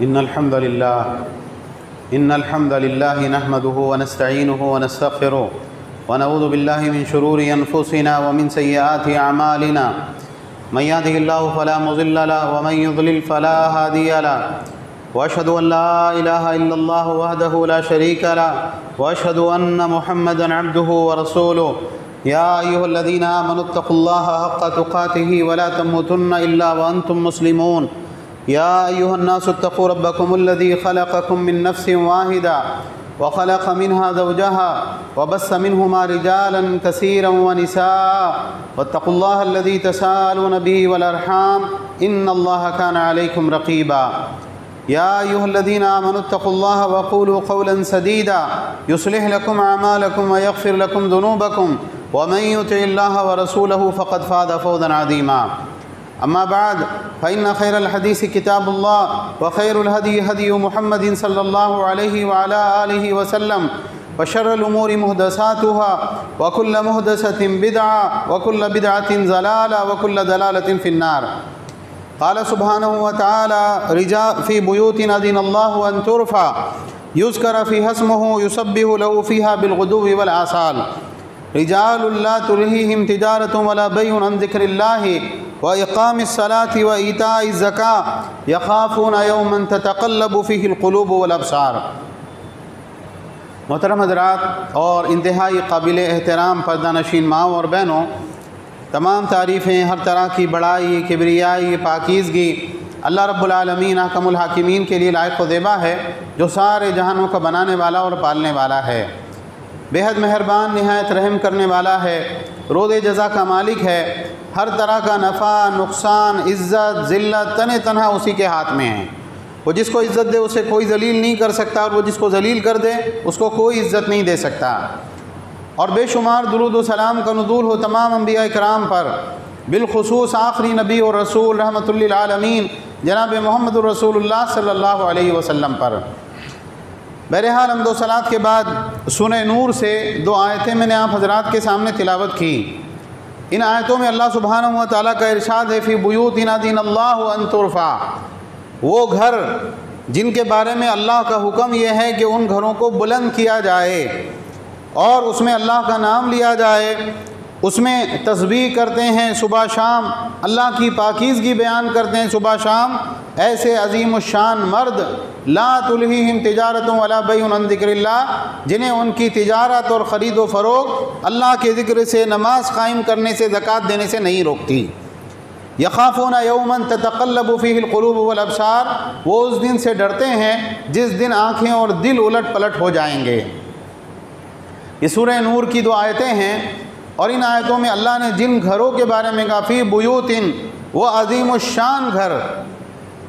إن الحمد لله نحمده ونستعينه ونستغفره ونعوذ بالله من شرور أنفسنا ومن سيئات أعمالنا من يهده الله فلا مضل له ومن يضلل فلا هادي له وأشهد أن لا إله إلا الله وحده لا شريك له وأشهد أن محمدا عبده ورسوله يا أيها الذين آمنوا اتقوا الله حق تقاته ولا تموتن إلا وأنتم مسلمون يا أيها الناس اتقوا ربكم الذي خلقكم من نفس واحدة وخلق منها زوجها وبث منهما رجالا كثيرا ونساء واتقوا الله الذي تساءلون به والأرحام إن الله كان عليكم رقيبا يا أيها الذين آمنوا اتقوا الله وقولوا قولا سديدا يصلح لكم أعمالكم ويغفر لكم ذنوبكم ومن يطع الله ورسوله فقد فاز فوزا عظيما أما بعد فإن خير الحديث كتاب الله وخير الهدي هدي محمد صلى الله عليه وعلى آله وسلم وشر الأمور محدثاتها وكل محدثة بدعة وكل بدعة ضلالة وكل ضلالة في النار. قال سبحانه وتعالى رجال في بيوت أذن الله أن ترفع يذكر فيها اسمه يسبح له فيها بالغدو والآصال رجال لا تلهيهم تجارة ولا بيع عن ذكر الله وإقام الصلاة وإيتاء الزكاة يخافون يوما تتقلب فيه القلوب والأبصار. محترم حضرات اور انتہائی قابل احترام پردہ نشین ماؤں اور بہنوں، تمام تعریفیں، ہر طرح کی بڑائی، کبریائی، پاکیزگی اللہ رب العالمین احکم الحاکمین کے لیے لائق و زیبا ہے، جو سارے جہانوں کا بنانے والا اور پالنے والا ہے، بے حد مہربان، نہایت رحم کرنے والا ہے، روز جزا کا مالک ہے، ہر طرح کا نفع، نقصان، عزت، ذلت تنہا اسی کے ہاتھ میں ہے. وہ جس کو عزت دے اسے کوئی ذلیل نہیں کر سکتا، اور وہ جس کو ذلیل کر دے اس کو کوئی عزت نہیں دے سکتا. اور بے شمار درود و سلام کا نزول ہو تمام انبیاء کرام پر، بالخصوص آخری نبی اور رسول رحمۃ للعالمین جناب محمد الرسول اللہ صلی اللہ علیہ وسلم پر. بہرحال حمد و صلات کے بعد سورہ نور سے دو آیتیں میں نے آپ حضرات کے سامنے تلاوت کی. ان آیتوں میں اللہ سبحانہ و تعالیٰ کا ارشاد ہے فی بیوت اذن اللہ ان ترفع، وہ گھر جن کے بارے میں اللہ کا حکم یہ ہے کہ ان گھروں کو بلند کیا جائے اور اس میں اللہ کا نام لیا جائے، اس میں تسبیح کرتے ہیں صبح شام، اللہ کی پاکیزگی بیان کرتے ہیں صبح شام. ایسے عظیم الشان مرد لا تلہیہم تجارت ولا بیع عن ذکر اللہ، جنہیں ان کی تجارت اور خرید و فروخت اللہ کے ذکر سے، نماز قائم کرنے سے، زکوٰۃ دینے سے نہیں روکتی. یخافون یوما تتقلب فیہ القلوب والابصار، وہ اس دن سے ڈرتے ہیں جس دن آنکھیں اور دل الٹ پلٹ ہو جائیں گے. یہ سورہ نور کی دو آیتیں ہیں، اور ان آیتوں میں اللہ نے جن گھروں کے بارے میں کہا فی بیوتن، وہ عظیم الشان گھر،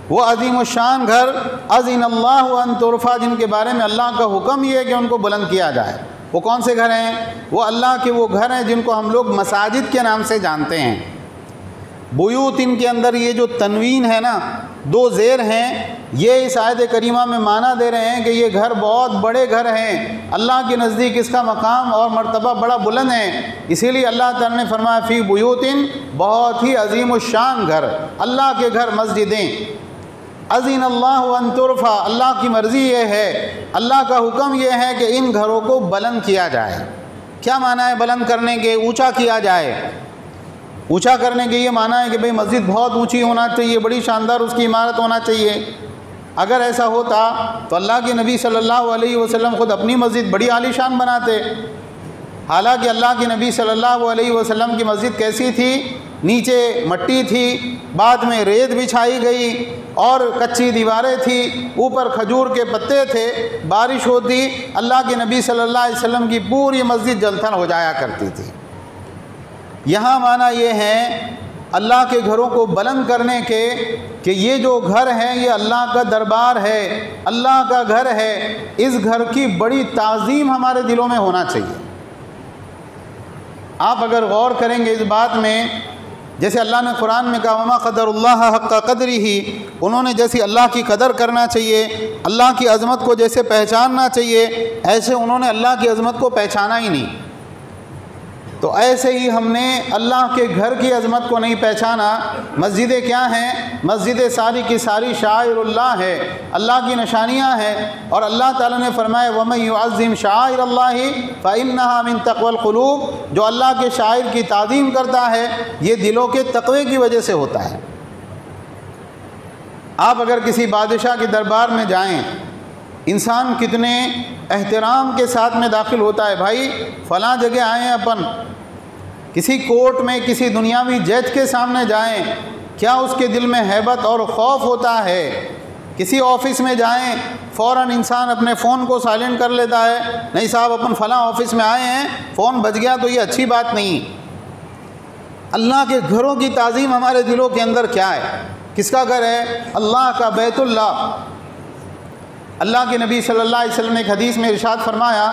وہ عظیم الشان گھر اذن اللہ ان ترفع، جن کے بارے میں اللہ کا حکم یہ ہے کہ ان کو بلند کیا جائے. وہ کون سے گھر ہیں؟ وہ اللہ کے وہ گھر ہیں جن کو ہم لوگ مساجد کے نام سے جانتے ہیں. بیوت ان کے اندر یہ جو تنوین ہے نا، دو زیر ہیں، یہ اس آیت کریمہ میں معنی دے رہے ہیں کہ یہ گھر بہت بڑے گھر ہیں، اللہ کے نزدیک اس کا مقام اور مرتبہ بڑا بلند ہے. اسی لیے اللہ تعالیٰ نے فرمایا فی بیوتن، بہت ہی عظیم الشان گھر، اللہ کے گھر، مسجدیں. اذن اللہ ان ترفع، اللہ کی مرضی یہ ہے، اللہ کا حکم یہ ہے کہ ان گھروں کو بلند کیا جائے. کیا معنی ہے بلند کرنے کے؟ اونچا کیا جائے. اونچا کرنے کے یہ معنی ہے کہ بھئی مسجد بہت اونچی ہونا چاہیے، بڑی شاندار اس کی عمارت ہونا چاہیے. اگر ایسا ہوتا تو اللہ کے نبی صلی اللہ علیہ وسلم خود اپنی مسجد بڑی عالی شان بناتے. حالانکہ اللہ کے نبی صلی اللہ علیہ وسلم کی مسجد کیسی تھی؟ نیچے مٹی تھی، بعد میں ریت بچھائی گئی اور کچی دیواریں تھی، اوپر کھجور کے پتے تھے، بارش ہوتی اللہ کے نبی صلی اللہ علیہ وسلم کی پوری مسجد جلتھل ہو جایا کرتی تھی. یہاں معنی یہ ہے اللہ کے گھروں کو بلند کرنے کے کہ یہ جو گھر ہے یہ اللہ کا دربار ہے، اللہ کا گھر ہے. اس گھر کی بڑی تعظیم ہمارے دلوں میں ہونا چاہیے. آپ اگر غور کریں گے اس بات میں، جیسے اللہ نے قرآن میں کہا وما قدر اللہ حق قدرہ، انہوں نے جیسی اللہ کی قدر کرنا چاہیے، اللہ کی عظمت کو جیسے پہچاننا چاہیے، ایسے انہوں نے اللہ کی عظمت کو پہچانا ہی نہیں. تو ایسے ہی ہم نے اللہ کے گھر کی عظمت کو نہیں پہچانا۔ مسجدیں کیا ہیں؟ مسجدیں ساری کی ساری شعائر اللہ ہے، اللہ کی نشانیاں ہیں، اور اللہ تعالیٰ نے فرمایا وَمَن يُعَظِّمْ شَعَائِرَ اللَّهِ فَإِنَّهَا مِن تَقْوَى الْقُلُوبِ، جو اللہ کے شاعر کی تعظیم کرتا ہے یہ دلوں کے تقوی کی وجہ سے ہوتا ہے۔ آپ اگر کسی بادشاہ کے دربار میں جائیں، انسان کتنے احترام کے ساتھ میں داخل ہوتا ہے، بھائی فلاں جگہ آئے ہیں اپن، کسی کورٹ میں کسی دنیاوی جج کے سامنے جائیں، کیا اس کے دل میں ہیبت اور خوف ہوتا ہے؟ کسی آفس میں جائیں فوراً انسان اپنے فون کو سائلنٹ کر لیتا ہے، نہیں صاحب اپن فلاں آفس میں آئے ہیں، فون بج گیا تو یہ اچھی بات نہیں۔ اللہ کے گھروں کی تعظیم ہمارے دلوں کے اندر کیا ہے؟ کس کا گھر ہے؟ اللہ کا، بیت اللہ۔ اللہ کے نبی صلی اللہ علیہ وسلم نے ایک حدیث میں ارشاد فرمایا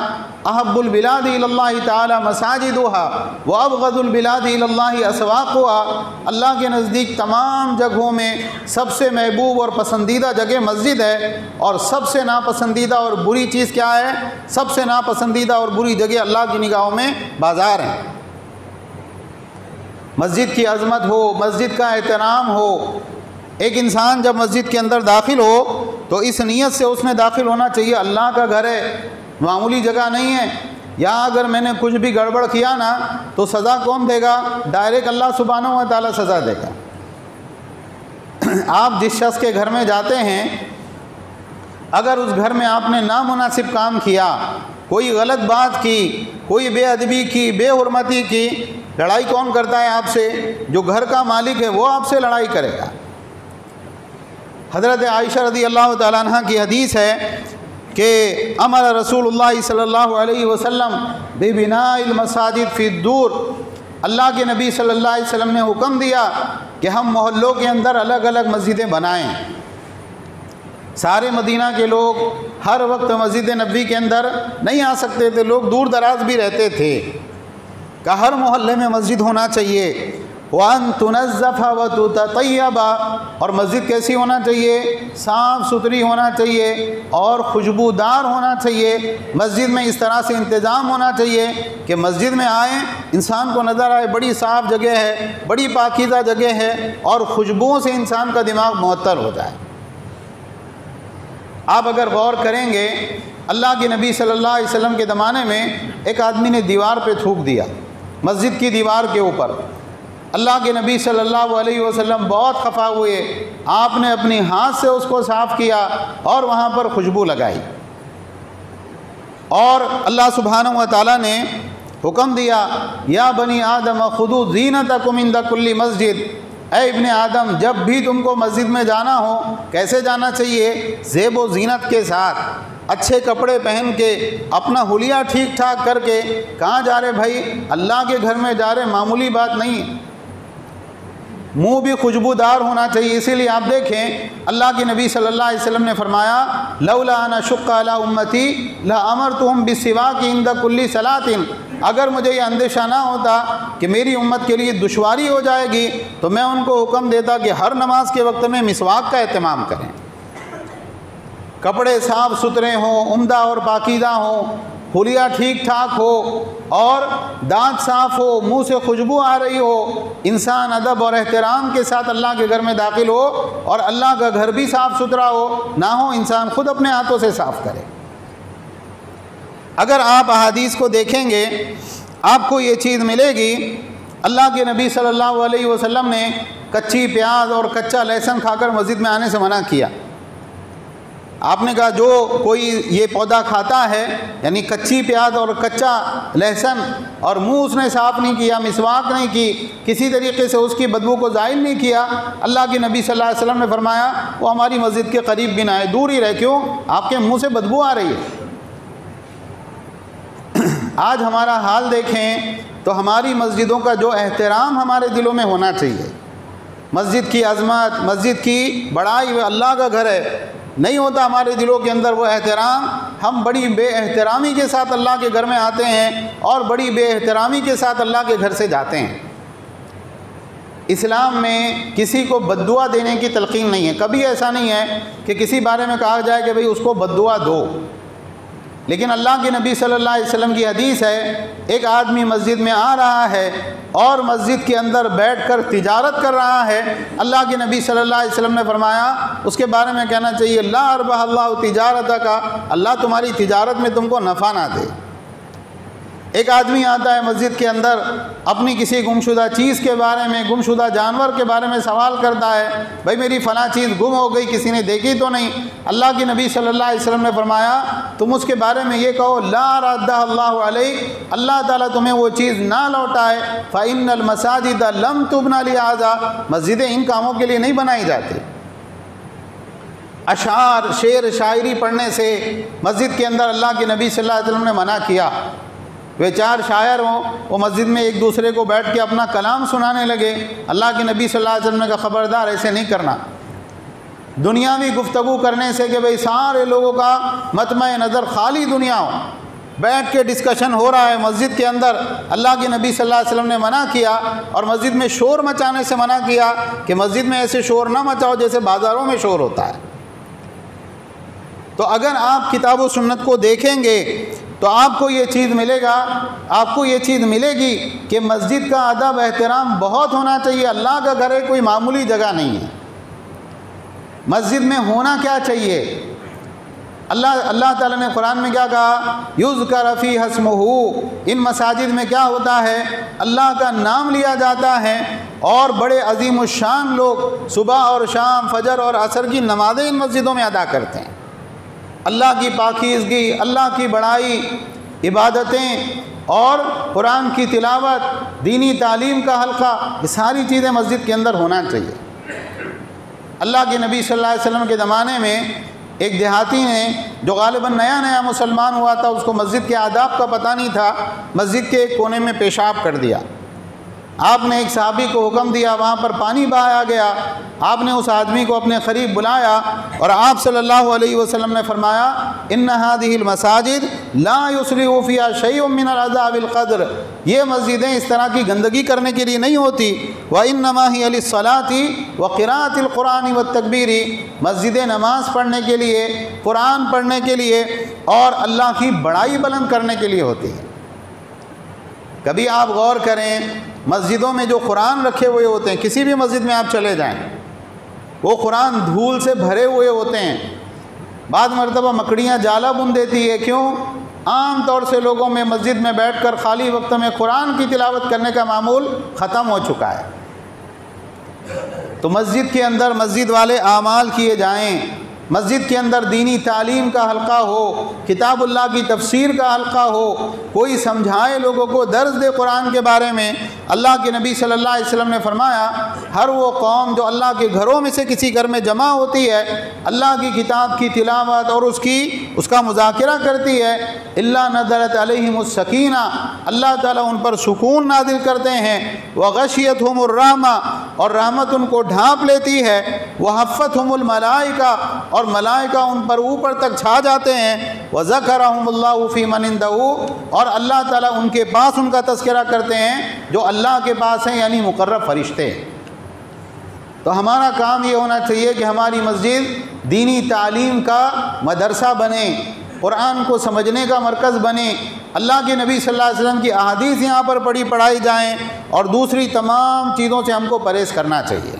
احب البلاد الی اللہ تعالی مساجدها وابغض البلاد الی اللہ اسواقها، اللہ کے نزدیک تمام جگہوں میں سب سے محبوب اور پسندیدہ جگہ مسجد ہے، اور سب سے ناپسندیدہ اور بری چیز کیا ہے؟ سب سے ناپسندیدہ اور بری جگہ اللہ کی نگاہوں میں بازار ہیں۔ مسجد کی عظمت ہو، مسجد کا احترام ہو، ایک انسان جب مسجد کے اندر داخل ہو تو اس نیت سے اس میں داخل ہونا چاہیے اللہ کا گھر ہے، معمولی جگہ نہیں ہے۔ یہاں اگر میں نے کچھ بھی گڑبڑ کیا نا تو سزا کون دے گا؟ ڈائریکٹ اللہ سبحانہ و تعالیٰ سزا دے گا۔ آپ جس شخص کے گھر میں جاتے ہیں، اگر اس گھر میں آپ نے نامناسب کام کیا، کوئی غلط بات کی، کوئی بے ادبی کی، بے حرمتی کی، لڑائی کون کرتا ہے آپ سے؟ جو گھر کا مالک ہے وہ آپ سے لڑائی کرے گا۔ حضرت عائشہ رضی اللہ تعالیٰ عنہ کی حدیث ہے کہ امر رسول اللہ صلی اللہ علیہ وسلم ببناء المساجد فی الدور، اللہ کے نبی صلی اللہ علیہ وسلم نے حکم دیا کہ ہم محلوں کے اندر الگ الگ مسجدیں بنائیں۔ سارے مدینہ کے لوگ ہر وقت مسجد نبوی کے اندر نہیں آ سکتے تھے، لوگ دور دراز بھی رہتے تھے، کہ ہر محلے میں مسجد ہونا چاہیے۔ وَأَن تُنَزَّفَ وَتُتَطَيَّبَ، اور مسجد کیسی ہونا چاہیے؟ صاف ستھری ہونا چاہیے اور خوشبودار ہونا چاہیے۔ مسجد میں اس طرح سے انتظام ہونا چاہیے کہ مسجد میں آئیں انسان کو نظر آئے بڑی صاف جگہ ہے، بڑی پاکیزہ جگہ ہے، اور خوشبوؤں سے انسان کا دماغ معطر ہو جائے۔ آپ اگر غور کریں گے، اللہ کے نبی صلی اللہ علیہ وسلم کے زمانے میں ایک آدمی نے دیوار پہ تھوک دیا، مسجد کی دیوار کے اوپر۔ اللہ کے نبی صلی اللہ علیہ وسلم بہت خفا ہوئے، آپ نے اپنی ہاتھ سے اس کو صاف کیا اور وہاں پر خوشبو لگائی، اور اللہ سبحانہ و تعالیٰ نے حکم دیا یا بنی آدم خذوا زینتکم عند کل مسجد، اے ابن آدم جب بھی تم کو مسجد میں جانا ہو کیسے جانا چاہیے؟ زیب و زینت کے ساتھ، اچھے کپڑے پہن کے، اپنا حلیہ ٹھیک ٹھاک کر کے۔ کہاں جا رہے بھائی؟ اللہ کے گھر میں جا رہے، معمولی بات نہیں۔ منہ بھی خوشبودار ہونا چاہیے۔ اسی لیے آپ دیکھیں اللہ کے نبی صلی اللہ علیہ وسلم نے فرمایا لولا ان اشق علی امتی لامرتهم بالسواک عند کل صلاۃ، اگر مجھے یہ اندیشہ نہ ہوتا کہ میری امت کے لیے دشواری ہو جائے گی تو میں ان کو حکم دیتا کہ ہر نماز کے وقت میں مسواک کا اہتمام کریں، کپڑے صاف ستھرے ہوں، عمدہ اور پاکیزہ ہوں، حلیہ ٹھیک ٹھاک ہو، اور دانت صاف ہو، منہ سے خوشبو آ رہی ہو، انسان ادب اور احترام کے ساتھ اللہ کے گھر میں داخل ہو، اور اللہ کا گھر بھی صاف ستھرا ہو، نہ ہو انسان خود اپنے ہاتھوں سے صاف کرے۔ اگر آپ احادیث کو دیکھیں گے آپ کو یہ چیز ملے گی، اللہ کے نبی صلی اللہ علیہ وسلم نے کچی پیاز اور کچا لہسن کھا کر مسجد میں آنے سے منع کیا۔ آپ نے کہا جو کوئی یہ پودا کھاتا ہے، یعنی کچی پیاز اور کچا لہسن، اور منہ اس نے صاف نہیں کیا، مسواک نہیں کی، کسی طریقے سے اس کی بدبو کو ظاہر نہیں کیا، اللہ کے نبی صلی اللہ علیہ وسلم نے فرمایا وہ ہماری مسجد کے قریب بھی نہ آئے، دور ہی رہے۔ کیوں؟ آپ کے منہ سے بدبو آ رہی ہے۔ آج ہمارا حال دیکھیں تو ہماری مسجدوں کا جو احترام ہمارے دلوں میں ہونا چاہیے، مسجد کی عظمت، مسجد کی بڑائی، وہ اللہ کا گھر ہے، نہیں ہوتا ہمارے دلوں کے اندر وہ احترام۔ ہم بڑی بے احترامی کے ساتھ اللہ کے گھر میں آتے ہیں اور بڑی بے احترامی کے ساتھ اللہ کے گھر سے جاتے ہیں۔ اسلام میں کسی کو بد دعا دینے کی تلقین نہیں ہے، کبھی ایسا نہیں ہے کہ کسی بارے میں کہا جائے کہ بھئی اس کو بد دعا دو، لیکن اللہ کے نبی صلی اللہ علیہ وسلم کی حدیث ہے، ایک آدمی مسجد میں آ رہا ہے اور مسجد کے اندر بیٹھ کر تجارت کر رہا ہے، اللہ کے نبی صلی اللہ علیہ وسلم نے فرمایا اس کے بارے میں کہنا چاہیے لا اربح اللہ تجارت کا، اللہ تمہاری تجارت میں تم کو نفع نہ دے۔ ایک آدمی آتا ہے مسجد کے اندر، اپنی کسی گمشدہ چیز کے بارے میں، گمشدہ جانور کے بارے میں سوال کرتا ہے، بھائی میری فلاں چیز گم ہو گئی، کسی نے دیکھی تو نہیں؟ اللہ کے نبی صلی اللہ علیہ وسلم نے فرمایا تم اس کے بارے میں یہ کہو لا رد اللہ علیہ، اللہ تعالیٰ تمہیں وہ چیز نہ لوٹائے، فإن المساجد لم تبنى لهذا، مسجدیں ان کاموں کے لیے نہیں بنائی جاتی۔ اشعار، شعر شاعری پڑھنے سے مسجد کے اندر اللہ کے نبی صلی اللہ علیہ وسلم نے منع کیا۔ وہ چار شاعر ہوں، وہ مسجد میں ایک دوسرے کو بیٹھ کے اپنا کلام سنانے لگے، اللہ کے نبی صلی اللہ علیہ وسلم نے کہا خبردار ایسے نہیں کرنا۔ دنیاوی گفتگو کرنے سے کہ بھئی سارے لوگوں کا مطمع نظر خالی دنیا ہو، بیٹھ کے ڈسکشن ہو رہا ہے مسجد کے اندر، اللہ کے نبی صلی اللہ علیہ وسلم نے منع کیا، اور مسجد میں شور مچانے سے منع کیا کہ مسجد میں ایسے شور نہ مچاؤ جیسے بازاروں میں شور ہوتا ہے۔ تو اگر آپ کتاب و سنت کو دیکھیں گے تو آپ کو یہ چیز ملے گا، آپ کو یہ چیز ملے گی کہ مسجد کا ادب احترام بہت ہونا چاہیے۔ اللہ کا گھر ہے، کوئی معمولی جگہ نہیں ہے۔ مسجد میں ہونا کیا چاہیے؟ اللہ تعالیٰ نے قرآن میں کیا کہا؟ یذکر فیہا اسمہ، ان مساجد میں کیا ہوتا ہے؟ اللہ کا نام لیا جاتا ہے، اور بڑے عظیم الشان لوگ صبح اور شام، فجر اور عصر کی نمازیں ان مسجدوں میں ادا کرتے ہیں۔ اللہ کی پاکیزگی، اللہ کی بڑائی، عبادتیں اور قرآن کی تلاوت، دینی تعلیم کا حلقہ، یہ ساری چیزیں مسجد کے اندر ہونا چاہیے۔ اللہ کے نبی صلی اللہ علیہ وسلم کے زمانے میں ایک دیہاتی نے جو غالباً نیا مسلمان ہوا تھا، اس کو مسجد کے آداب کا پتہ نہیں تھا، مسجد کے ایک کونے میں پیشاب کر دیا۔ آپ نے ایک صحابی کو حکم دیا، وہاں پر پانی بہایا گیا، آپ نے اس آدمی کو اپنے قریب بلایا اور آپ صلی اللہ علیہ وسلم نے فرمایا ان هذه المساجد لا يصلح فيها شيء من العذاب القدر، یہ مسجدیں اس طرح کی گندگی کرنے کے لیے نہیں ہوتی، وانما هي للصلاة وقراءة القرآن والتکبیر، مسجدیں نماز پڑھنے کے لیے، قرآن پڑھنے کے لیے اور اللہ کی بڑائی بلند کرنے کے لیے ہوتی ہے۔ کبھی آپ غور کریں، مسجدوں میں جو قرآن رکھے ہوئے ہوتے ہیں، کسی بھی مسجد میں آپ چلے جائیں، وہ قرآن دھول سے بھرے ہوئے ہوتے ہیں، بعض مرتبہ مکڑیاں جالا بن دیتی ہے۔ کیوں؟ عام طور سے لوگوں میں مسجد میں بیٹھ کر خالی وقت میں قرآن کی تلاوت کرنے کا معمول ختم ہو چکا ہے۔ تو مسجد کے اندر مسجد والے اعمال کیے جائیں، مسجد کے اندر دینی تعلیم کا حلقہ ہو، کتاب اللہ کی تفسیر کا حلقہ ہو، کوئی سمجھائے لوگوں کو، درس دے قرآن کے بارے میں۔ اللہ کے نبی صلی اللہ علیہ وسلم نے فرمایا ہر وہ قوم جو اللہ کے گھروں میں سے کسی گھر میں جمع ہوتی ہے، اللہ کی کتاب کی تلاوت اور اس کا مذاکرہ کرتی ہے، الا نزلت علیہم السکینہ، اللہ تعالیٰ ان پر سکون نازل کرتے ہیں، وغشیتہم الرحمہ، اور رحمت ان کو ڈھانپ لیتی ہے، وحفتہم الملائکہ، اور ملائکہ ان پر اوپر تک چھا جاتے ہیں، وذکرہم اللہ فی من عندہ، اور اللہ تعالیٰ ان کے پاس ان کا تذکرہ کرتے ہیں جو اللہ کے پاس ہیں، یعنی مقرب فرشتے۔ تو ہمارا کام یہ ہونا چاہیے کہ ہماری مسجد دینی تعلیم کا مدرسہ بنے، قرآن کو سمجھنے کا مرکز بنے، اللہ کے نبی صلی اللہ علیہ وسلم کی احادیث یہاں پر پڑھائی جائیں، اور دوسری تمام چیزوں سے ہم کو پرہیز کرنا چاہیے۔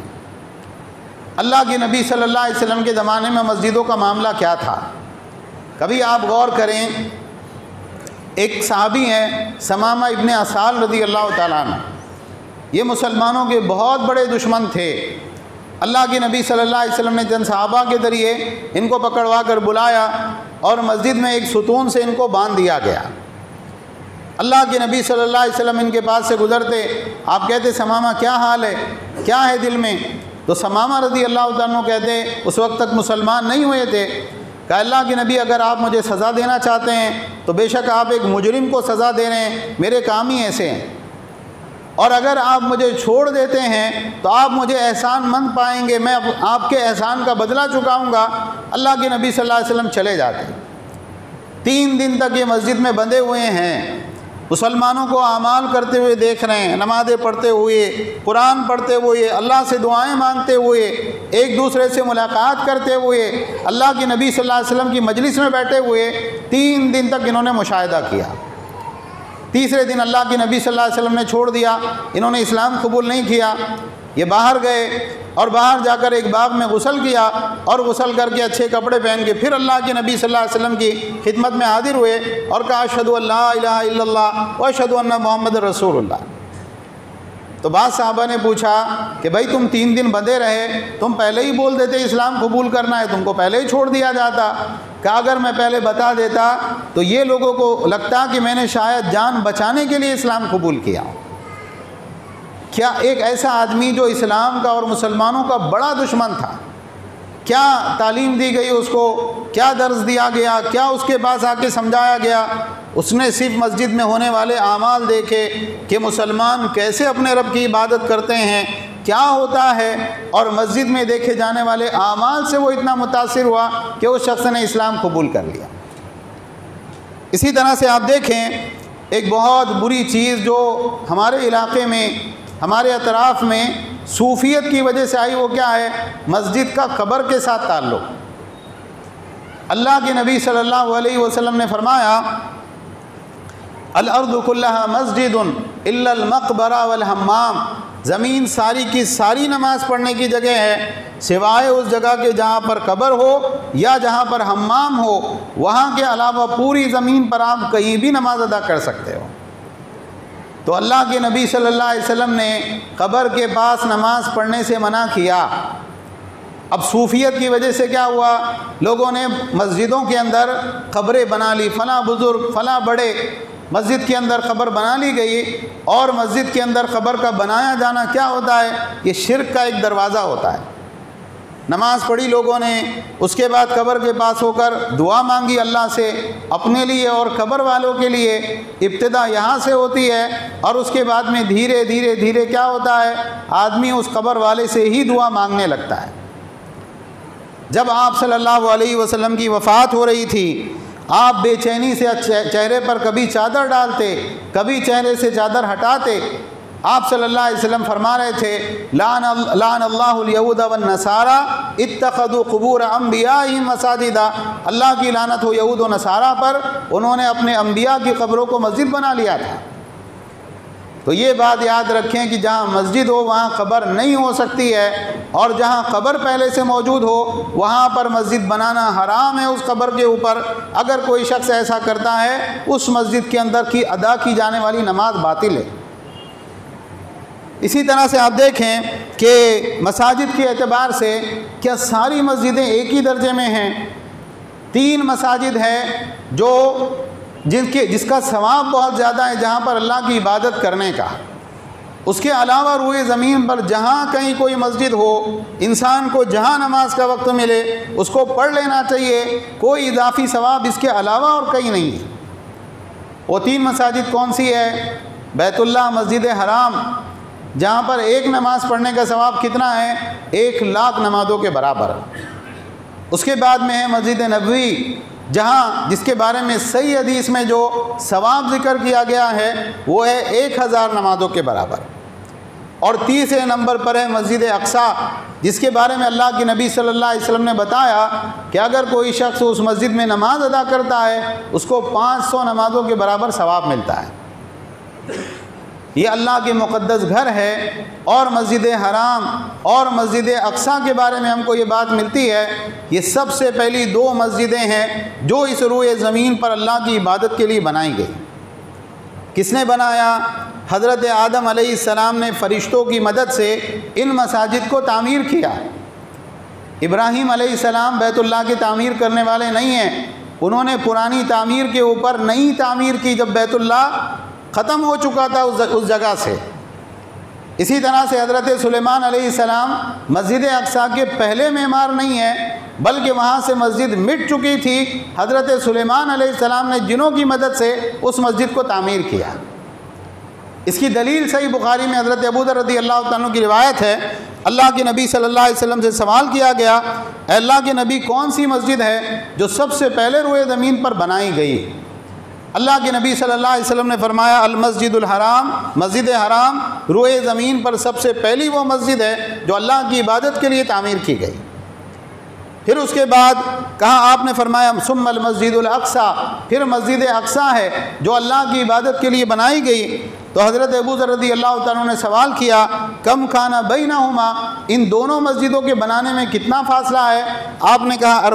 اللہ کے نبی صلی اللہ علیہ وسلم کے زمانے میں مسجدوں کا معاملہ کیا تھا؟ کبھی آپ غور کریں، ایک صحابی ہیں ثمامہ ابن اسال رضی اللہ تعالیٰ عنہ، یہ مسلمانوں کے بہت بڑے دشمن تھے۔ اللہ کے نبی صلی اللہ علیہ وسلم نے چند صحابہ کے ذریعے ان کو پکڑوا کر بلایا اور مسجد میں ایک ستون سے ان کو باندھ دیا گیا۔ اللہ کے نبی صلی اللہ علیہ وسلم ان کے پاس سے گزرتے، آپ کہتے ثمامہ کیا حال ہے، کیا ہے دل میں؟ تو ثمامہ رضی اللہ تعالیٰ کہتے اس وقت تک مسلمان نہیں ہوئے تھے، کہ اللہ کے نبی اگر آپ مجھے سزا دینا چاہتے ہیں تو بے شک آپ ایک مجرم کو سزا دے رہے ہیں، میرے کام ہی ایسے ہیں، اور اگر آپ مجھے چھوڑ دیتے ہیں تو آپ مجھے احسان مند پائیں گے، میں آپ کے احسان کا بدلہ چکاؤں گا۔ اللہ کے نبی صلی اللہ علیہ وسلم چلے جاتے، 3 دن تک یہ مسجد میں بندھے ہوئے ہیں۔ مسلمانوں کو اعمال کرتے ہوئے دیکھ رہے ہیں، نمازیں پڑھتے ہوئے، قرآن پڑھتے ہوئے، اللہ سے دعائیں مانگتے ہوئے، ایک دوسرے سے ملاقات کرتے ہوئے، اللہ کے نبی صلی اللہ علیہ وسلم کی مجلس میں بیٹھے ہوئے 3 دن تک انہوں نے مشاہدہ کیا۔ تیسرے دن اللہ کے نبی صلی اللہ علیہ وسلم نے چھوڑ دیا، انہوں نے اسلام قبول نہیں کیا۔ یہ باہر گئے اور باہر جا کر ایک باغ میں غسل کیا، اور غسل کر کے اچھے کپڑے پہن کے پھر اللہ کے نبی صلی اللہ علیہ وسلم کی خدمت میں حاضر ہوئے اور کہا اشہد ان لا الہ الا اللہ و اشہد ان محمد رسول اللہ۔ تو بعض صحابہ نے پوچھا کہ بھائی تم 3 دن بندے رہے، تم پہلے ہی بول دیتے اسلام قبول کرنا ہے، تم کو پہلے ہی چھوڑ دیا جاتا۔ کہ اگر میں پہلے بتا دیتا تو یہ لوگوں کو لگتا کہ میں نے شاید جان بچانے کے لیے اسلام قبول کیا۔ کیا ایک ایسا آدمی جو اسلام کا اور مسلمانوں کا بڑا دشمن تھا، کیا تعلیم دی گئی اس کو، کیا درس دیا گیا، کیا اس کے پاس آ کے سمجھایا گیا؟ اس نے صرف مسجد میں ہونے والے اعمال دیکھے کہ مسلمان کیسے اپنے رب کی عبادت کرتے ہیں، کیا ہوتا ہے، اور مسجد میں دیکھے جانے والے اعمال سے وہ اتنا متاثر ہوا کہ اس شخص نے اسلام قبول کر لیا۔ اسی طرح سے آپ دیکھیں ایک بہت بری چیز جو ہمارے علاقے میں، ہمارے اطراف میں صوفیت کی وجہ سے آئی، وہ کیا ہے؟ مسجد کا قبر کے ساتھ تعلق۔ اللہ کے نبی صلی اللہ علیہ وسلم نے فرمایا الارض کلھا مسجد الا المقبرہ والحمام، زمین ساری کی ساری نماز پڑھنے کی جگہ ہے سوائے اس جگہ کے جہاں پر قبر ہو یا جہاں پر حمام ہو، وہاں کے علاوہ پوری زمین پر آپ کہیں بھی نماز ادا کر سکتے ہو۔ تو اللہ کے نبی صلی اللہ علیہ وسلم نے قبر کے پاس نماز پڑھنے سے منع کیا۔ اب صوفیت کی وجہ سے کیا ہوا؟ لوگوں نے مسجدوں کے اندر قبریں بنا لی، فلاں بزرگ فلاں بڑے، مسجد کے اندر قبر بنا لی گئی، اور مسجد کے اندر قبر کا بنایا جانا کیا ہوتا ہے؟ یہ شرک کا ایک دروازہ ہوتا ہے۔ نماز پڑھی لوگوں نے، اس کے بعد قبر کے پاس ہو کر دعا مانگی اللہ سے، اپنے لیے اور قبر والوں کے لیے۔ ابتدا یہاں سے ہوتی ہے اور اس کے بعد میں دھیرے دھیرے دھیرے کیا ہوتا ہے؟ آدمی اس قبر والے سے ہی دعا مانگنے لگتا ہے۔ جب آپ صلی اللہ علیہ وسلم کی وفات ہو رہی تھی، آپ بے چینی سے چہرے پر کبھی چادر ڈالتے، کبھی چہرے سے چادر ہٹاتے۔ آپ صلی اللہ علیہ وسلم فرما رہے تھے لعن اللہ الیہود والنصارى اتخذوا قبور انبیائہم مساجدا، اللہ کی لعنت ہو یہود و نصارہ پر، انہوں نے اپنے انبیاء کی قبروں کو مسجد بنا لیا تھا۔ تو یہ بات یاد رکھیں کہ جہاں مسجد ہو وہاں قبر نہیں ہو سکتی ہے، اور جہاں قبر پہلے سے موجود ہو وہاں پر مسجد بنانا حرام ہے۔ اس قبر کے اوپر اگر کوئی شخص ایسا کرتا ہے، اس مسجد کے اندر کی ادا کی جانے والی نماز باطل ہے۔ اسی طرح سے آپ دیکھیں کہ مساجد کے اعتبار سے کیا ساری مسجدیں ایک ہی درجے میں ہیں؟ 3 مساجد ہیں جو جس کا ثواب بہت زیادہ ہے، جہاں پر اللہ کی عبادت کرنے کا۔ اس کے علاوہ روئے زمین پر جہاں کہیں کوئی مسجد ہو، انسان کو جہاں نماز کا وقت ملے اس کو پڑھ لینا چاہیے، کوئی اضافی ثواب اس کے علاوہ اور کہیں نہیں ہے۔ وہ 3 مساجد کون سی ہے؟ بیت اللہ، مسجد حرام، جہاں پر ایک نماز پڑھنے کا ثواب کتنا ہے؟ 1,00,000 نمازوں کے برابر۔ اس کے بعد میں ہے مسجد نبوی، جہاں جس کے بارے میں صحیح حدیث میں جو ثواب ذکر کیا گیا ہے وہ ہے 1,000 نمازوں کے برابر۔ اور تیسرے نمبر پر ہے مسجد اقصی، جس کے بارے میں اللہ کے نبی صلی اللہ علیہ وسلم نے بتایا کہ اگر کوئی شخص اس مسجد میں نماز ادا کرتا ہے اس کو 500 نمازوں کے برابر ثواب ملتا ہے۔ یہ اللہ کے مقدس گھر ہے، اور مسجد حرام اور مسجد اقصی کے بارے میں ہم کو یہ بات ملتی ہے، یہ سب سے پہلی 2 مسجدیں ہیں جو اس روئے زمین پر اللہ کی عبادت کے لیے بنائی گئی۔ کس نے بنایا؟ حضرت آدم علیہ السلام نے فرشتوں کی مدد سے ان مساجد کو تعمیر کیا۔ ابراہیم علیہ السلام بیت اللہ کی تعمیر کرنے والے نہیں ہیں، انہوں نے پرانی تعمیر کے اوپر نئی تعمیر کی جب بیت اللہ ختم ہو چکا تھا اس جگہ سے۔ اسی طرح سے حضرت سلیمان علیہ السلام مسجد اقصی کے پہلے معمار نہیں ہیں، بلکہ وہاں سے مسجد مٹ چکی تھی، حضرت سلیمان علیہ السلام نے جنوں کی مدد سے اس مسجد کو تعمیر کیا۔ اس کی دلیل صحیح بخاری میں حضرت ابو ذر رضی اللہ عنہ کی روایت ہے، اللہ کے نبی صلی اللہ علیہ وسلم سے سوال کیا گیا، اے اللہ کے نبی کون سی مسجد ہے جو سب سے پہلے روئے زمین پر بنائی گئی؟ اللہ کے نبی صلی اللہ علیہ وسلم نے فرمایا المسجد الحرام، مسجد حرام روئے زمین پر سب سے پہلی وہ مسجد ہے جو اللہ کی عبادت کے لیے تعمیر کی گئی۔ پھر اس کے بعد کہا آپ نے فرمایا ثم المسجد الاقصیٰ، پھر مسجد اقصیٰ ہے جو اللہ کی عبادت کے لیے بنائی گئی۔ تو حضرت ابو ذر رضی اللہ تعالیٰ نے سوال کیا کم کھانا بینہما، ان دونوں مسجدوں کے بنانے میں کتنا فاصلہ ہے؟ آپ نے کہا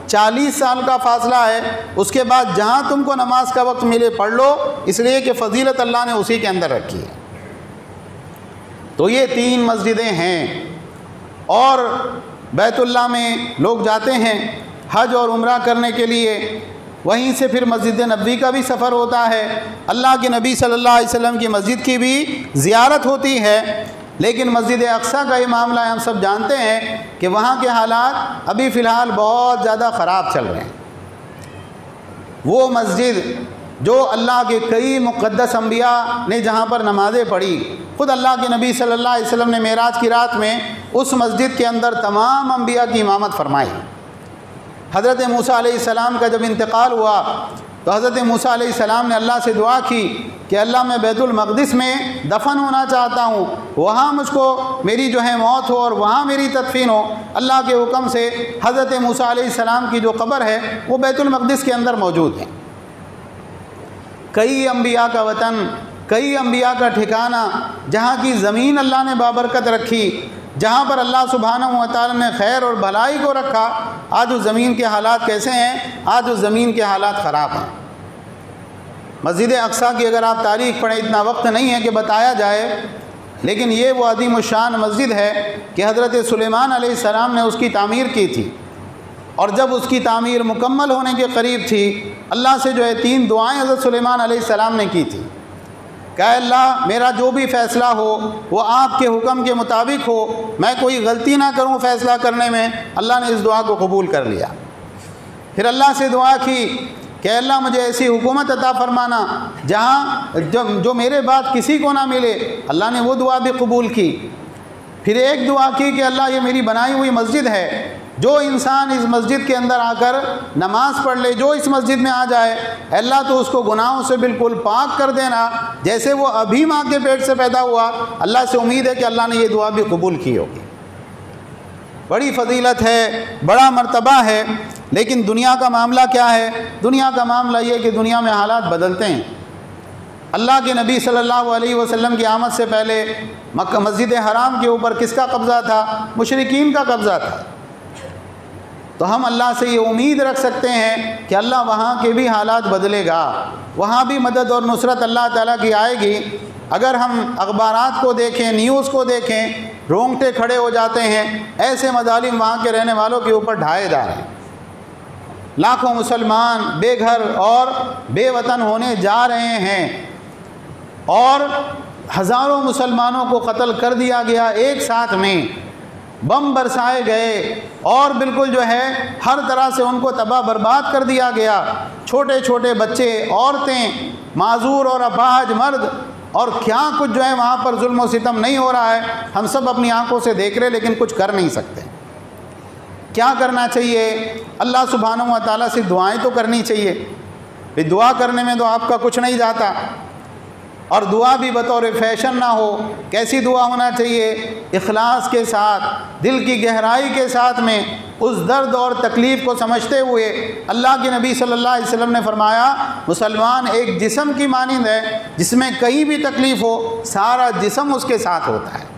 40 سال کا فاصلہ ہے۔ اس کے بعد جہاں تم کو نماز کا وقت ملے پڑھ لو، اس لیے کہ فضیلت اللہ نے اسی کے اندر رکھی ہے۔ تو یہ 3 مسجدیں ہیں، اور بیت اللہ میں لوگ جاتے ہیں حج اور عمرہ کرنے کے لیے، وہیں سے پھر مسجد نبوی کا بھی سفر ہوتا ہے، اللہ کے نبی صلی اللہ علیہ وسلم کی مسجد کی بھی زیارت ہوتی ہے۔ لیکن مسجد اقصیٰ کا یہ معاملہ ہم سب جانتے ہیں کہ وہاں کے حالات ابھی فی الحال بہت زیادہ خراب چل رہے ہیں۔ وہ مسجد جو اللہ کے کئی مقدس انبیاء نے جہاں پر نمازیں پڑھی، خود اللہ کے نبی صلی اللہ علیہ وسلم نے معراج کی رات میں اس مسجد کے اندر تمام انبیاء کی امامت فرمائی۔ حضرت موسیٰ علیہ السلام کا جب انتقال ہوا تو حضرت موسیٰ علیہ السلام نے اللہ سے دعا کی کہ اللہ میں بیت المقدس میں دفن ہونا چاہتا ہوں، وہاں مجھ کو میری جو ہے موت ہو اور وہاں میری تدفین ہو۔ اللہ کے حکم سے حضرت موسیٰ علیہ السلام کی جو قبر ہے وہ بیت المقدس کے اندر موجود ہے۔ کئی انبیاء کا وطن، کئی انبیاء کا ٹھکانہ، جہاں کی زمین اللہ نے بابرکت رکھی، جہاں پر اللہ سبحانہ و تعالیٰ نے خیر اور بھلائی کو رکھا، آج اس زمین کے حالات کیسے ہیں؟ آج اس زمین کے حالات خراب ہیں۔ مسجد اقصیٰ کی اگر آپ تاریخ پڑھیں، اتنا وقت نہیں ہے کہ بتایا جائے، لیکن یہ وہ عظیم الشان مسجد ہے کہ حضرت سلیمان علیہ السلام نے اس کی تعمیر کی تھی، اور جب اس کی تعمیر مکمل ہونے کے قریب تھی، اللہ سے جو ہے 3 دعائیں حضرت سلیمان علیہ السلام نے کی تھی کہ اے اللہ میرا جو بھی فیصلہ ہو وہ آپ کے حکم کے مطابق ہو، میں کوئی غلطی نہ کروں فیصلہ کرنے میں۔ اللہ نے اس دعا کو قبول کر لیا۔ پھر اللہ سے دعا کی کہ اے اللہ مجھے ایسی حکومت عطا فرمانا جہاں جو میرے بعد کسی کو نہ ملے۔ اللہ نے وہ دعا بھی قبول کی۔ پھر ایک دعا کی کہ اللہ یہ میری بنائی ہوئی مسجد ہے، جو انسان اس مسجد کے اندر آ کر نماز پڑھ لے، جو اس مسجد میں آ جائے، اے اللہ تو اس کو گناہوں سے بالکل پاک کر دینا جیسے وہ ابھی ماں کے پیٹ سے پیدا ہوا۔ اللہ سے امید ہے کہ اللہ نے یہ دعا بھی قبول کی ہوگی۔ بڑی فضیلت ہے، بڑا مرتبہ ہے، لیکن دنیا کا معاملہ کیا ہے؟ دنیا کا معاملہ یہ کہ دنیا میں حالات بدلتے ہیں۔ اللہ کے نبی صلی اللہ علیہ وسلم کی آمد سے پہلے مکہ مسجد حرام کے اوپر کس کا قبضہ تھا؟ مشرکین کا قبضہ تھا۔ تو ہم اللہ سے یہ امید رکھ سکتے ہیں کہ اللہ وہاں کے بھی حالات بدلے گا، وہاں بھی مدد اور نصرت اللہ تعالیٰ کی آئے گی۔ اگر ہم اخبارات کو دیکھیں، نیوز کو دیکھیں، رونگٹے کھڑے ہو جاتے ہیں۔ ایسے مظالم وہاں کے رہنے والوں کے اوپر ڈھائے جا رہے ہیں۔ لاکھوں مسلمان بے گھر اور بے وطن ہونے جا رہے ہیں، اور ہزاروں مسلمانوں کو قتل کر دیا گیا ایک ساتھ میں، بم برسائے گئے، اور بالکل جو ہے ہر طرح سے ان کو تباہ برباد کر دیا گیا۔ چھوٹے چھوٹے بچے، عورتیں، معذور اور اپاہج مرد، اور کیا کچھ جو ہے وہاں پر ظلم و ستم نہیں ہو رہا ہے، ہم سب اپنی آنکھوں سے دیکھ رہے، لیکن کچھ کر نہیں سکتے۔ کیا کرنا چاہیے؟ اللہ سبحانہ و تعالیٰ سے دعائیں تو کرنی چاہیے۔ دعا کرنے میں تو آپ کا کچھ نہیں جاتا، اور دعا بھی بطور فیشن نہ ہو۔ کیسی دعا ہونا چاہیے؟ اخلاص کے ساتھ، دل کی گہرائی کے ساتھ میں اس درد اور تکلیف کو سمجھتے ہوئے۔ اللہ کے نبی صلی اللہ علیہ وسلم نے فرمایا مسلمان ایک جسم کی مانند ہے، جس میں کہیں بھی تکلیف ہو سارا جسم اس کے ساتھ ہوتا ہے۔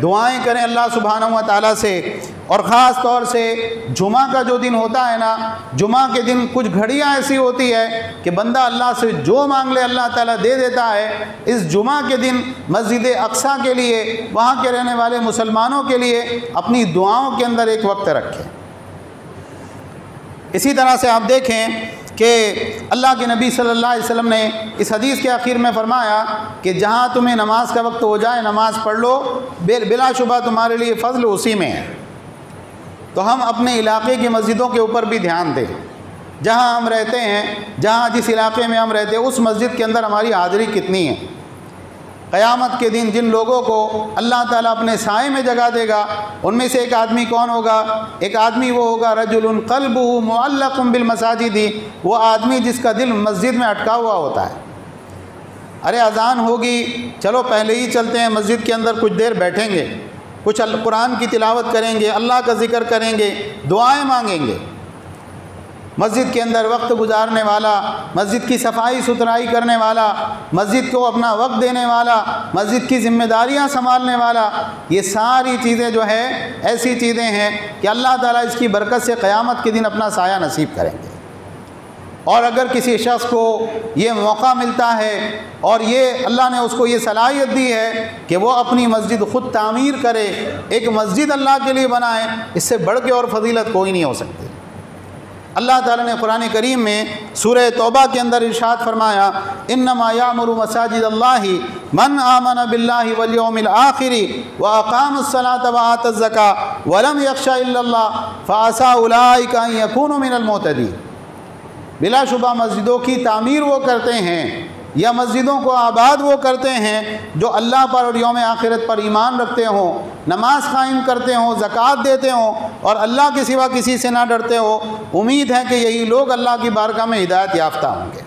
دعائیں کریں اللہ سبحانہ و تعالیٰ سے، اور خاص طور سے جمعہ کا جو دن ہوتا ہے نا، جمعہ کے دن کچھ گھڑیاں ایسی ہوتی ہے کہ بندہ اللہ سے جو مانگ لے اللہ تعالیٰ دے دیتا ہے۔ اس جمعہ کے دن مسجد اقصیٰ کے لیے، وہاں کے رہنے والے مسلمانوں کے لیے اپنی دعاؤں کے اندر ایک وقت رکھیں۔ اسی طرح سے آپ دیکھیں کہ اللہ کے نبی صلی اللہ علیہ وسلم نے اس حدیث کے آخر میں فرمایا کہ جہاں تمہیں نماز کا وقت ہو جائے نماز پڑھ لو، بلا شبہ تمہارے لیے فضل اسی میں ہے۔ تو ہم اپنے علاقے کی مسجدوں کے اوپر بھی دھیان دیں۔ جہاں ہم رہتے ہیں، جہاں جس علاقے میں ہم رہتے ہیں، اس مسجد کے اندر ہماری حاضری کتنی ہے؟ قیامت کے دن جن لوگوں کو اللہ تعالیٰ اپنے سائے میں جگہ دے گا ان میں سے ایک آدمی کون ہوگا؟ ایک آدمی وہ ہوگا رجل قلبہ معلق بالمساجد، وہ آدمی جس کا دل مسجد میں اٹکا ہوا ہوتا ہے۔ ارے اذان ہوگی، چلو پہلے ہی چلتے ہیں مسجد کے اندر، کچھ دیر بیٹھیں گے، کچھ قرآن کی تلاوت کریں گے، اللہ کا ذکر کریں گے، دعائیں مانگیں گے۔ مسجد کے اندر وقت گزارنے والا، مسجد کی صفائی ستھرائی کرنے والا، مسجد کو اپنا وقت دینے والا، مسجد کی ذمہ داریاں سنبھالنے والا، یہ ساری چیزیں جو ہے ایسی چیزیں ہیں کہ اللہ تعالیٰ اس کی برکت سے قیامت کے دن اپنا سایہ نصیب کریں گے۔ اور اگر کسی شخص کو یہ موقع ملتا ہے اور یہ اللہ نے اس کو یہ صلاحیت دی ہے کہ وہ اپنی مسجد خود تعمیر کرے، ایک مسجد اللہ کے لیے بنائے، اس سے بڑھ کے اور فضیلت کوئی نہیں ہو سکتی۔ اللہ تعالیٰ نے قرآن کریم میں سورہ توبہ کے اندر ارشاد فرمایا، انما یعمر مساجد اللہ من آمن باللہ والیوم الآخر واقام الصلاۃ وآت الزکاۃ ولم یخش الا اللہ فعسى اولئک ان یکونوا من المہتدین۔ بلا شبہ مسجدوں کی تعمیر وہ کرتے ہیں یا مسجدوں کو آباد وہ کرتے ہیں جو اللہ پر اور یوم آخرت پر ایمان رکھتے ہوں، نماز قائم کرتے ہوں، زکوٰۃ دیتے ہوں اور اللہ کے سوا کسی سے نہ ڈرتے ہو۔ امید ہے کہ یہی لوگ اللہ کی بارگاہ میں ہدایت یافتہ ہوں گے۔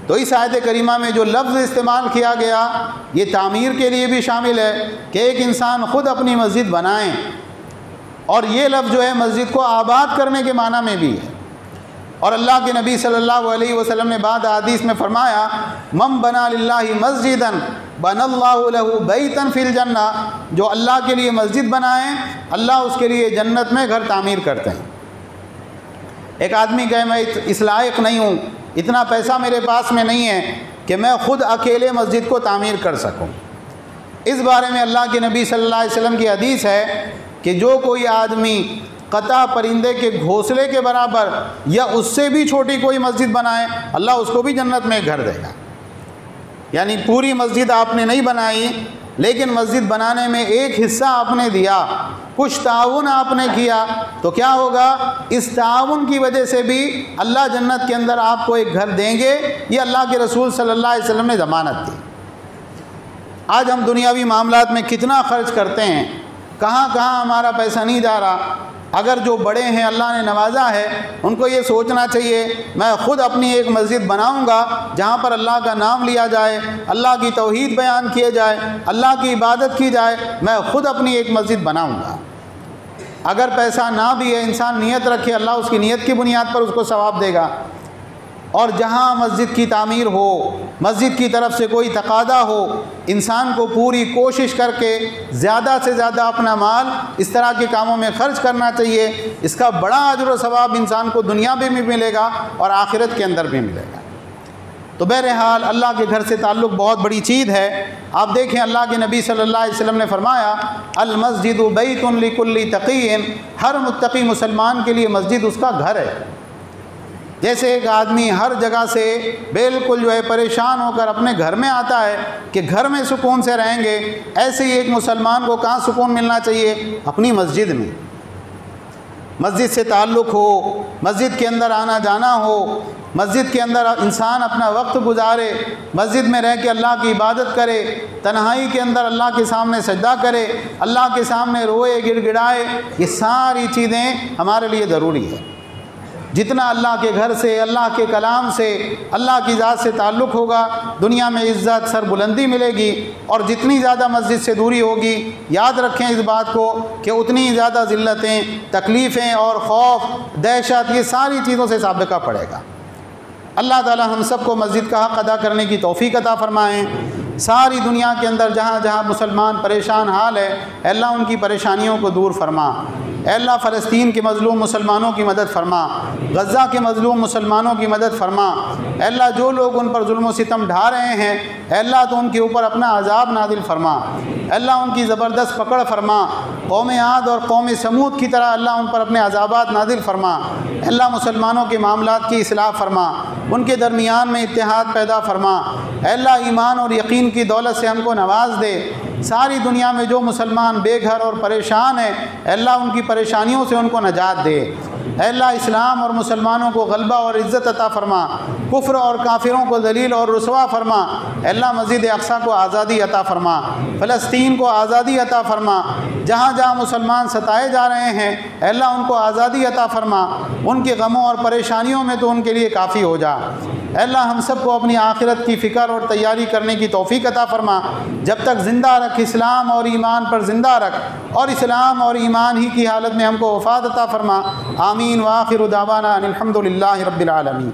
تو اس آیت کریمہ میں جو لفظ استعمال کیا گیا یہ تعمیر کے لیے بھی شامل ہے کہ ایک انسان خود اپنی مسجد بنائیں، اور یہ لفظ جو ہے مسجد کو آباد کرنے کے معنی میں بھی ہے۔ اور اللہ کے نبی صلی اللہ علیہ وسلم نے بعد حدیث میں فرمایا، من بنا للہ مسجدا بنى اللہ لہ بیتا فی الجنہ، جو اللہ کے لیے مسجد بنائیں اللہ اس کے لیے جنت میں گھر تعمیر کرتے ہیں۔ ایک آدمی کہے میں اس لائق نہیں ہوں، اتنا پیسہ میرے پاس میں نہیں ہے کہ میں خود اکیلے مسجد کو تعمیر کر سکوں۔ اس بارے میں اللہ کے نبی صلی اللہ علیہ وسلم کی حدیث ہے کہ جو کوئی آدمی قطع پرندے کے گھونسلے کے برابر یا اس سے بھی چھوٹی کوئی مسجد بنائے اللہ اس کو بھی جنت میں گھر دے گا۔ یعنی پوری مسجد آپ نے نہیں بنائی لیکن مسجد بنانے میں ایک حصہ آپ نے دیا، کچھ تعاون آپ نے کیا، تو کیا ہوگا؟ اس تعاون کی وجہ سے بھی اللہ جنت کے اندر آپ کو ایک گھر دیں گے، یہ اللہ کے رسول صلی اللہ علیہ وسلم نے ضمانت دی۔ آج ہم دنیاوی معاملات میں کتنا خرچ کرتے ہیں، کہاں کہاں ہمارا پیسہ نہیں جا رہا۔ اگر جو بڑے ہیں اللہ نے نوازا ہے ان کو یہ سوچنا چاہیے میں خود اپنی ایک مسجد بناؤں گا جہاں پر اللہ کا نام لیا جائے، اللہ کی توحید بیان کیے جائے، اللہ کی عبادت کی جائے، میں خود اپنی ایک مسجد بناؤں گا۔ اگر پیسہ نہ بھی ہے انسان نیت رکھے اللہ اس کی نیت کی بنیاد پر اس کو ثواب دے گا۔ اور جہاں مسجد کی تعمیر ہو، مسجد کی طرف سے کوئی تقاضا ہو، انسان کو پوری کوشش کر کے زیادہ سے زیادہ اپنا مال اس طرح کے کاموں میں خرچ کرنا چاہیے۔ اس کا بڑا اجر و ثواب انسان کو دنیا میں بھی ملے گا اور آخرت کے اندر بھی ملے گا۔ تو بہرحال اللہ کے گھر سے تعلق بہت بڑی چیز ہے۔ آپ دیکھیں اللہ کے نبی صلی اللہ علیہ وسلم نے فرمایا، المسجد بیت لکل تقی، ہر متقی مسلمان کے لیے مسجد اس کا گھر ہے۔ جیسے ایک آدمی ہر جگہ سے بالکل جو ہے پریشان ہو کر اپنے گھر میں آتا ہے کہ گھر میں سکون سے رہیں گے، ایسے ہی ایک مسلمان کو کہاں سکون ملنا چاہیے؟ اپنی مسجد میں۔ مسجد سے تعلق ہو، مسجد کے اندر آنا جانا ہو، مسجد کے اندر انسان اپنا وقت گزارے، مسجد میں رہ کے اللہ کی عبادت کرے، تنہائی کے اندر اللہ کے سامنے سجدہ کرے، اللہ کے سامنے روئے گڑ گڑائے، یہ ساری چیزیں ہمارے لیے ضروری ہے۔ جتنا اللہ کے گھر سے، اللہ کے کلام سے، اللہ کی ذات سے تعلق ہوگا دنیا میں عزت سر بلندی ملے گی، اور جتنی زیادہ مسجد سے دوری ہوگی یاد رکھیں اس بات کو کہ اتنی زیادہ ذلتیں، تکلیفیں اور خوف، دہشت، یہ ساری چیزوں سے سابقہ پڑے گا۔ اللہ تعالی ہم سب کو مسجد کا حق ادا کرنے کی توفیق عطا فرمائیں۔ ساری دنیا کے اندر جہاں جہاں مسلمان پریشان حال ہے اے اللہ ان کی پریشانیوں کو دور فرما۔ اے اللہ فلسطین کے مظلوم مسلمانوں کی مدد فرما، غزہ کے مظلوم مسلمانوں کی مدد فرما۔ اے اللہ جو لوگ ان پر ظلم و ستم ڈھا رہے ہیں اے اللہ تو ان کے اوپر اپنا عذاب نازل فرما۔ اے اللہ ان کی زبردست پکڑ فرما، قوم عاد اور قوم سمود کی طرح اللہ ان پر اپنے عذابات نازل فرما۔ اے اللہ مسلمانوں کے معاملات کی اصلاح فرما، ان کے درمیان میں اتحاد پیدا فرما۔ اے اللہ ایمان اور یقین کی دولت سے ہم کو نواز دے۔ ساری دنیا میں جو مسلمان بے گھر اور پریشان ہیں اے اللہ ان کی پریشانیوں سے ان کو نجات دے۔ اے اللہ اسلام اور مسلمانوں کو غلبہ اور عزت عطا فرما، کفر اور کافروں کو ذلیل اور رسوا فرما۔ اے اللہ مسجد اقصیٰ کو آزادی عطا فرما، فلسطین کو آزادی عطا فرما، جہاں جہاں مسلمان ستائے جا رہے ہیں اے اللہ ان کو آزادی عطا فرما، ان کے غموں اور پریشانیوں میں تو ان کے لیے کافی ہو جا۔ اے اللہ ہم سب کو اپنی آخرت کی فکر اور تیاری کرنے کی توفیق عطا فرما، جب تک زندہ رکھ اسلام اور ایمان پر زندہ رکھ، اور اسلام اور ایمان ہی کی حالت میں ہم کو وفات عطا فرما۔ آمین وآخر دعوانا ان الحمد للہ رب العالمین۔